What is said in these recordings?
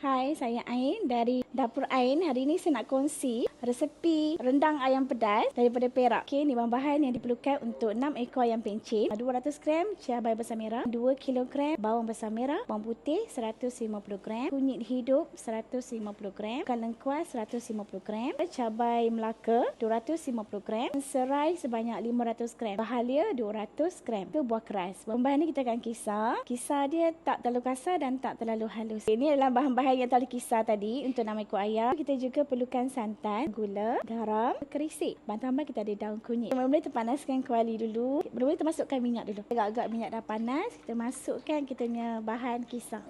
Hai, saya Ain dari Dapur Ain. Hari ini saya nak kongsi resepi rendang ayam pedas daripada Perak. Okey, ni bahan-bahan yang diperlukan untuk 6 ekor ayam pencit, 200 gram cabai besar merah, 2 kilogram bawang besar merah, bawang putih 150 gram, kunyit hidup 150 gram, ikan lengkuas 150 gram, cabai Melaka 250 gram, serai sebanyak 500 gram, bahalia 200 gram. Itu buah keras. Bahan-bahan ni kita akan kisar. Kisar dia tak terlalu kasar dan tak terlalu halus. Ini adalah bahan-bahan yang telah dikisar tadi untuk 6 ekor ayam. Kita juga perlukan santan, gula, garam, kerisik. Bahan tambah kita ada daun kunyit. Mula-mula kita panaskan kuali dulu. Mula-mula kita masukkan minyak dulu. Agak-agak minyak dah panas, kita masukkan kita punya bahan kisar.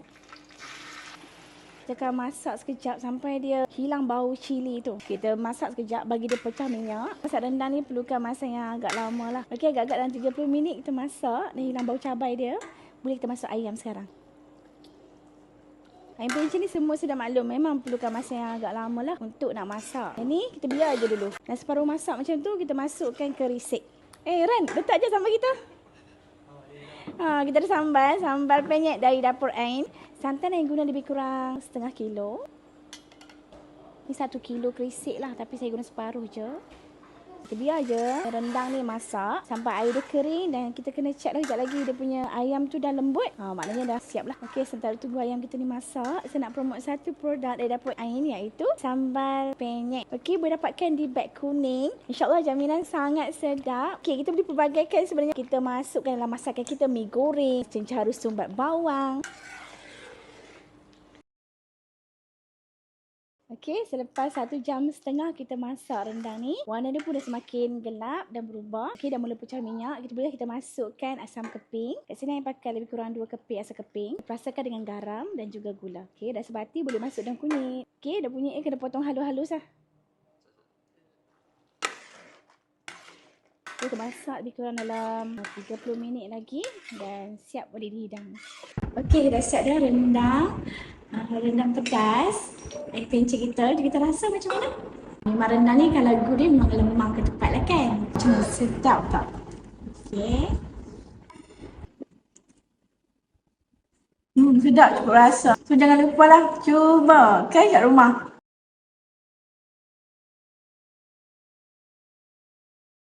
Kita akan masak sekejap sampai dia hilang bau cili tu. Kita masak sekejap bagi dia pecah minyak. Masak rendang ni perlukan masa yang agak lama lah. Okey, agak-agak dalam 30 minit kita masak dan hilang bau cabai dia. Boleh kita masuk ayam sekarang. Ayam pencit ni semua sudah maklum, memang perlukan masa yang agak lama lah untuk nak masak. Yang ni kita biar je dulu. Dan separuh masak macam tu, kita masukkan kerisik. Ran, letak je sambal kita. Kita ada sambal penyet dari Dapur Ain. Santan yang guna lebih kurang setengah kilo. Ni 1 kilo kerisik lah, tapi saya guna separuh je. Kita biar je rendang ni masak sampai air dia kering dan kita kena check sekejap lagi dia punya ayam tu dah lembut. Maknanya dah siap lah. Okey, sementara tunggu ayam kita ni masak, saya nak promote satu produk dari Dapur Ain iaitu sambal penyet. Okey, boleh dapatkan di beg kuning. InsyaAllah jaminan sangat sedap. Okey, kita boleh pelbagaikan sebenarnya. Kita masukkan dalam masakan kita mi goreng, cencaru sumbat bawang. Okey, selepas 1,5 jam kita masak rendang ni, warna dia pun dah semakin gelap dan berubah. Okey, dah mula pecah minyak. Kita masukkan asam keping. Kat sini saya pakai lebih kurang 2 keping asam keping. Perasakan dengan garam dan juga gula. Okey, dah sebati boleh masuk daun kunyit. Okey, dah kunyit kena potong halus-halus lah. Kita masak lebih kurang dalam 30 minit lagi dan siap boleh dihidang. Okey, dah siap dah rendang. Rendang pedas. Air pencit kita. Kita rasa macam mana? Memang rendang ni kalau gurih memang lemang ke tepat lah kan? Cuma sedap tak? Okey. Sedap cukup rasa. So jangan lupa lah cuba kan kat rumah.